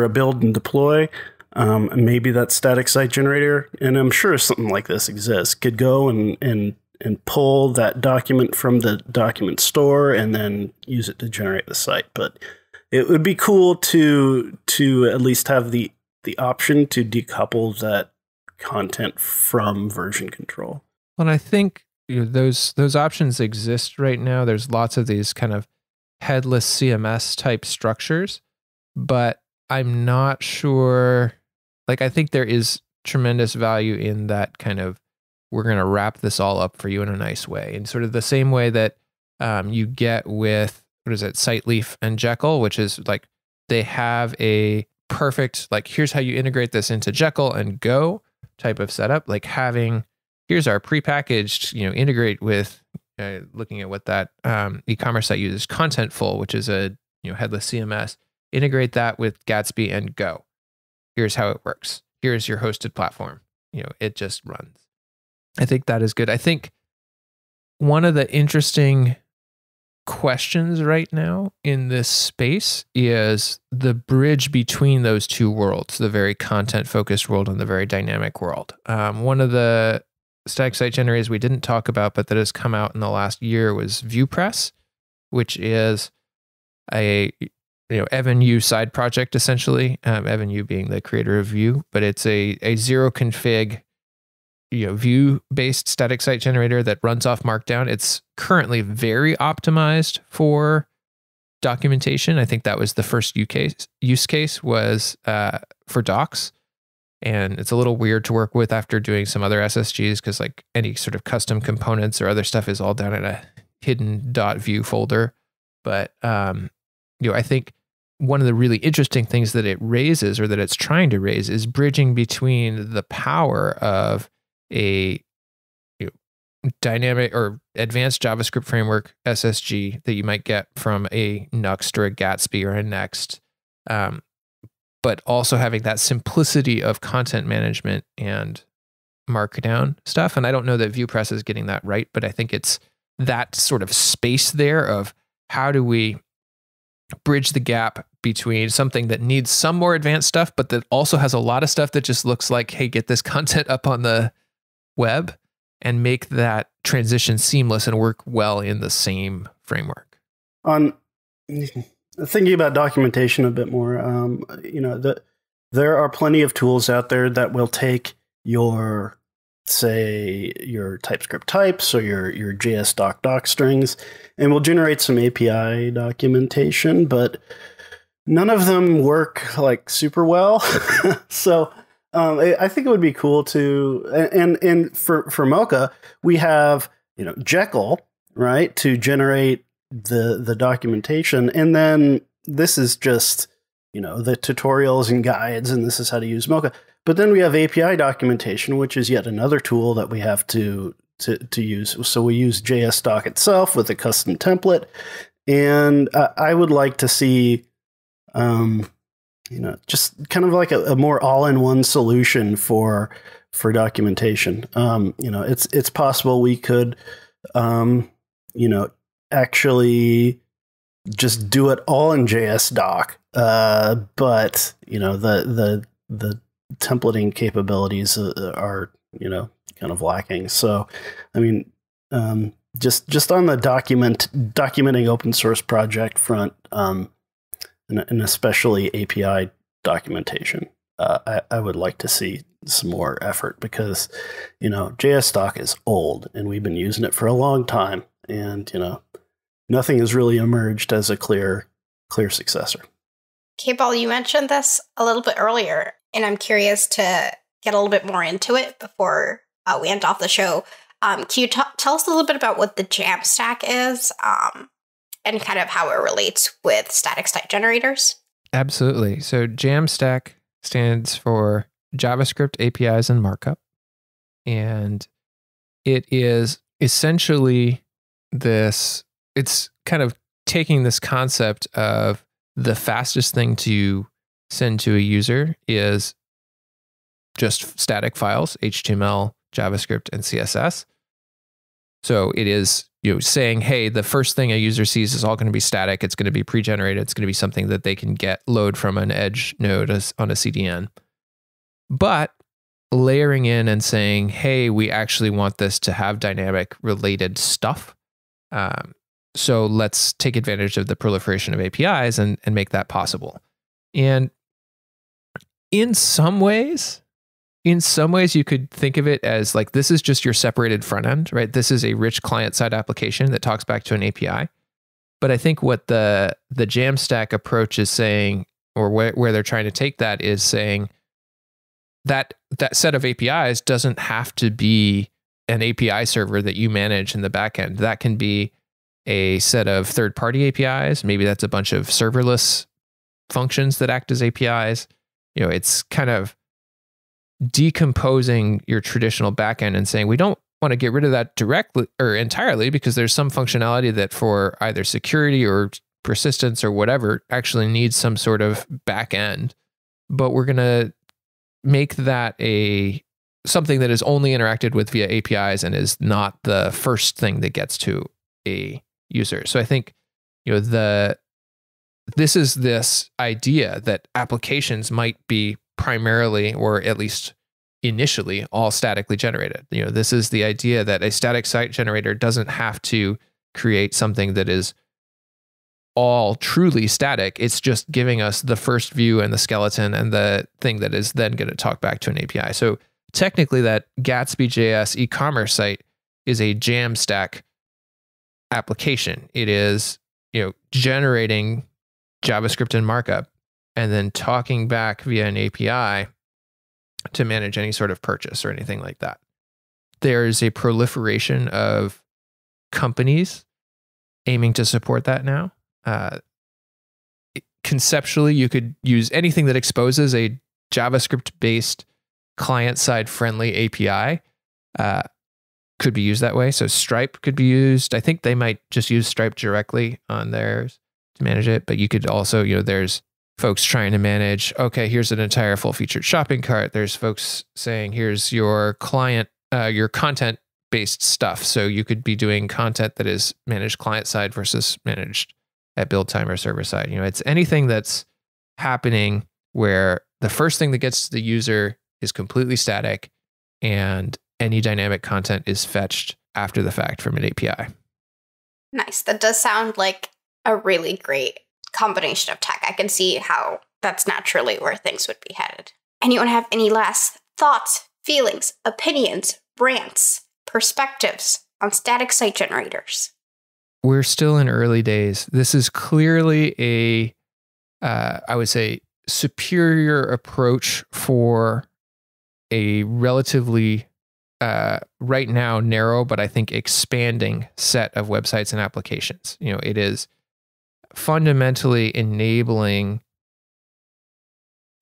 a build and deploy. Maybe that static site generator, and I'm sure something like this exists, could go and pull that document from the document store and then use it to generate the site. But it would be cool to at least have the option to decouple that content from version control. Well, I think those options exist right now. There's lots of these kind of headless CMS type structures, but I'm not sure. I think there is tremendous value in that kind of we're going to wrap this all up for you in a nice way. In sort of the same way that you get with, what is it, Siteleaf and Jekyll, which is like they have a perfect, like, here's how you integrate this into Jekyll and Go type of setup, like having, here's our prepackaged, integrate with, looking at what that e-commerce site uses, Contentful, which is a headless CMS, integrate that with Gatsby and Go. Here's how it works. Here's your hosted platform. It just runs. I think that is good. I think one of the interesting questions right now in this space is the bridge between those two worlds, the very content-focused world and the very dynamic world. One of the static site generators we didn't talk about, but that has come out in the last year was ViewPress, which is a Evan You side project essentially. Evan You being the creator of Vue, but it's a zero config Vue-based static site generator that runs off Markdown. It's currently very optimized for documentation. I think that was the first use case was for docs. And it's a little weird to work with after doing some other SSGs because like any sort of custom components or other stuff is all down in a hidden .vue folder. But I think one of the really interesting things that it raises or that it's trying to raise is bridging between the power of a dynamic or advanced JavaScript framework SSG that you might get from a Nuxt or a Gatsby or a Next, but also having that simplicity of content management and Markdown stuff. And I don't know that ViewPress is getting that right, but I think it's that sort of space there of how do we bridge the gap between something that needs some more advanced stuff, but that also has a lot of stuff that just looks like, hey, get this content up on the web, and make that transition seamless and work well in the same framework. On thinking about documentation a bit more, there are plenty of tools out there that will take your, say, your TypeScript types or your JS doc strings, and will generate some API documentation, but none of them work like super well. So I think it would be cool to, and for Mocha, we have, Jekyll, right, to generate the documentation. And then this is just, the tutorials and guides, and this is how to use Mocha. But then we have API documentation, which is yet another tool that we have to use. So we use JS doc itself with a custom template. And I would like to see, just kind of like a more all-in-one solution for documentation. It's possible we could, actually just do it all in JS doc. But the templating capabilities are, kind of lacking. So, I mean, just on the documenting open source project front, and especially API documentation, I would like to see some more effort because, JS doc is old and we've been using it for a long time, and, nothing has really emerged as a clear successor. K-Ball, you mentioned this a little bit earlier, and I'm curious to get a little bit more into it before we end off the show. Can you tell us a little bit about what the Jamstack is, and kind of how it relates with static site generators? Absolutely. So Jamstack stands for JavaScript APIs and Markup. And it is essentially it's kind of taking this concept of the fastest thing to send to a user is just static files, HTML, JavaScript, and CSS. So it is, saying, hey, the first thing a user sees is all going to be static. It's going to be pre-generated. It's going to be something that they can load from an edge node on a CDN. But layering in and saying, hey, we actually want this to have dynamic related stuff. So let's take advantage of the proliferation of APIs and make that possible. And in some ways, you could think of it as like, this is just your separated front end, right? This is a rich client-side application that talks back to an API. But I think what the Jamstack approach is saying, or where they're trying to take that, is saying that set of APIs doesn't have to be an API server that you manage in the backend. That can be a set of third-party APIs. Maybe that's a bunch of serverless functions that act as APIs. It's kind of decomposing your traditional backend and saying, we don't want to get rid of that directly or entirely, because there's some functionality that for either security or persistence or whatever actually needs some sort of backend. But we're going to make that something that is only interacted with via APIs and is not the first thing that gets to a user. So I think, this is this idea that applications might be primarily, or at least initially, all statically generated. This is the idea that a static site generator doesn't have to create something that is all truly static. It's just giving us the first view and the skeleton and the thing that is then going to talk back to an API. So technically that Gatsby.js e-commerce site is a Jamstack application. It is, generating JavaScript and markup and then talking back via an API to manage any sort of purchase or anything like that. There's a proliferation of companies aiming to support that now. Conceptually, you could use anything that exposes a JavaScript-based client-side friendly API. Could be used that way. So Stripe could be used. I think they might just use Stripe directly on theirs to manage it. But you could also, there's folks trying to manage, okay, here's an entire full-featured shopping cart. There's folks saying, here's your client, your content-based stuff. So you could be doing content that is managed client-side versus managed at build time or server side. It's anything that's happening where the first thing that gets to the user is completely static and any dynamic content is fetched after the fact from an API. Nice. That does sound like a really great combination of tech. I can see how that's naturally where things would be headed. Anyone have any last thoughts, feelings, opinions, rants, perspectives on static site generators? We're still in early days. This is clearly I would say, superior approach for a relatively, right now, narrow, but I think expanding set of websites and applications. It is fundamentally enabling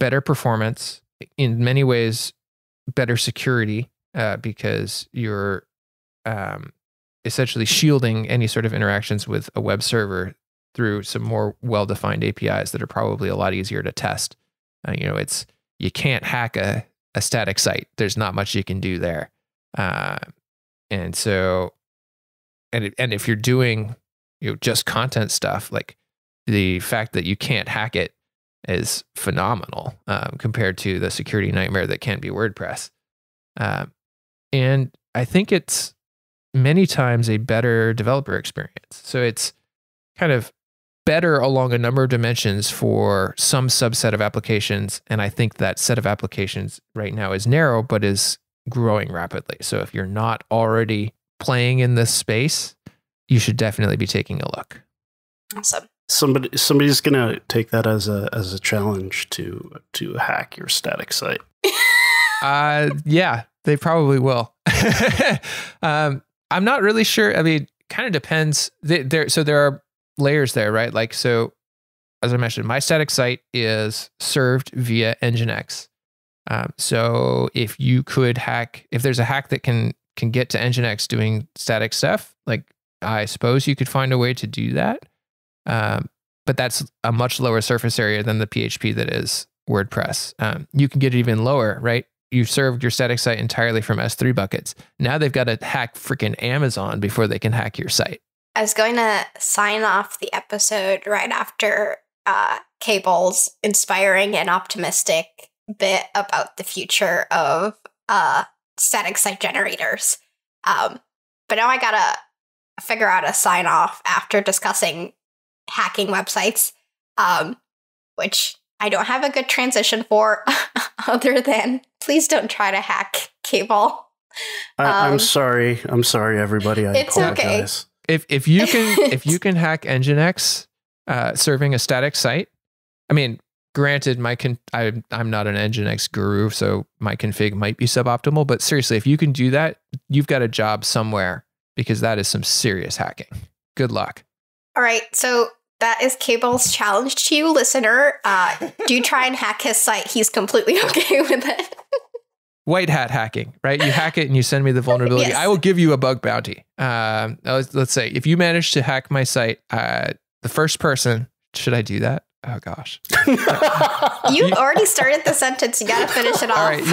better performance, in many ways, better security, because you're essentially shielding any sort of interactions with a web server through some more well-defined APIs that are probably a lot easier to test. You can't hack a static site. There's not much you can do there. And if you're doing just content stuff, like the fact that you can't hack it is phenomenal compared to the security nightmare that can be WordPress. And I think it's many times a better developer experience. So it's kind of better along a number of dimensions for some subset of applications. And I think that set of applications right now is narrow, but is growing rapidly. So if you're not already playing in this space, you should definitely be taking a look. Awesome. Somebody's gonna take that as a challenge to hack your static site. Yeah, they probably will. I'm not really sure. I mean, kind of depends. So there are layers there, right? Like, so as I mentioned, my static site is served via Nginx. So if there's a hack that can get to Nginx doing static stuff, like I suppose you could find a way to do that. But that's a much lower surface area than the PHP that is WordPress. You can get it even lower, right? You served your static site entirely from S3 buckets. Now they've got to hack freaking Amazon before they can hack your site. I was going to sign off the episode right after Cable's inspiring and optimistic bit about the future of static site generators. But now I gotta figure out a sign off after discussing hacking websites, which I don't have a good transition for other than please don't try to hack Cable. I'm sorry. I'm sorry, everybody. I apologize. Okay. If you can hack Nginx serving a static site, I mean, Granted, I'm not an Nginx guru, so my config might be suboptimal, but seriously, if you can do that, you've got a job somewhere, because that is some serious hacking. Good luck. All right, so that is Cable's challenge to you, listener. Do try and hack his site. He's completely okay with it. White hat hacking, right? You hack it and you send me the vulnerability. Yes. I will give you a bug bounty. Let's say if you manage to hack my site, the first person, should I do that? Oh gosh. You already started the sentence. You got to finish it off. All right.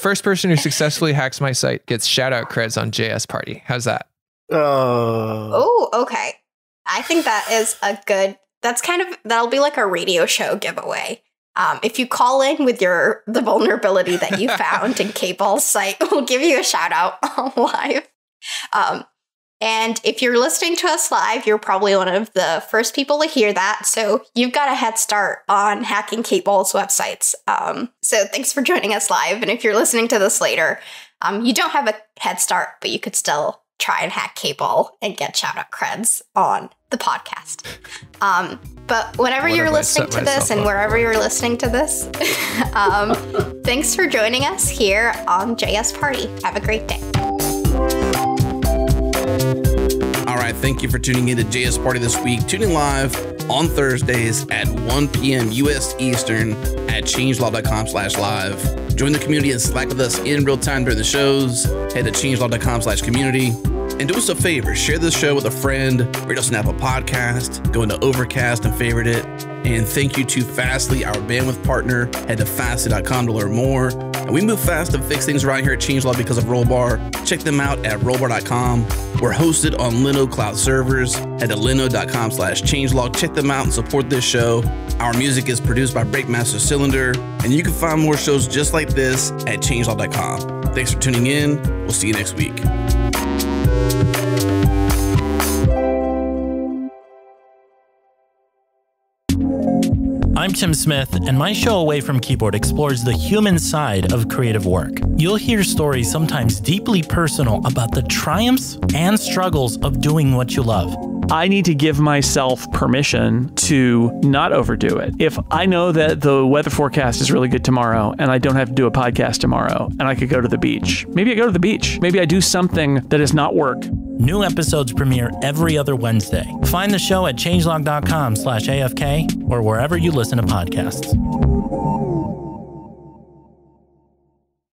First person who successfully hacks my site gets shout out creds on JS Party. How's that? Oh, okay. I think that is a good, that'll be like a radio show giveaway. If you call in with the vulnerability that you found in Cable's site, we'll give you a shout out live. And if you're listening to us live, you're probably one of the first people to hear that. So you've got a head start on hacking Cable's websites. So thanks for joining us live. And if you're listening to this later, you don't have a head start, but you could still try and hack Cable and get shout out creds on the podcast. But whenever you're listening to this and wherever you're listening to this, thanks for joining us here on JS Party. Have a great day. All right, thank you for tuning in to JS Party this week. Tune in live on Thursdays at 1 p.m. U.S. Eastern at changelog.com/live. Join the community and Slack with us in real time during the shows. Head to changelog.com/community. And do us a favor, share this show with a friend, rate us on Apple Podcast, go into Overcast and favorite it. And thank you to Fastly, our bandwidth partner. Head to fastly.com to learn more. And we move fast and fix things around here at Changelog because of Rollbar. Check them out at rollbar.com. We're hosted on Linode Cloud servers. Head to linode.com/changelog. Check them out and support this show. Our music is produced by Breakmaster Cylinder. And you can find more shows just like this at changelog.com. Thanks for tuning in. We'll see you next week. I'm Tim Smith, and my show Away from Keyboard explores the human side of creative work. You'll hear stories sometimes deeply personal about the triumphs and struggles of doing what you love. I need to give myself permission to not overdo it. If I know that the weather forecast is really good tomorrow and I don't have to do a podcast tomorrow and I could go to the beach, maybe I go to the beach. Maybe I do something that is not work. New episodes premiere every other Wednesday. Find the show at changelog.com/AFK or wherever you listen to podcasts.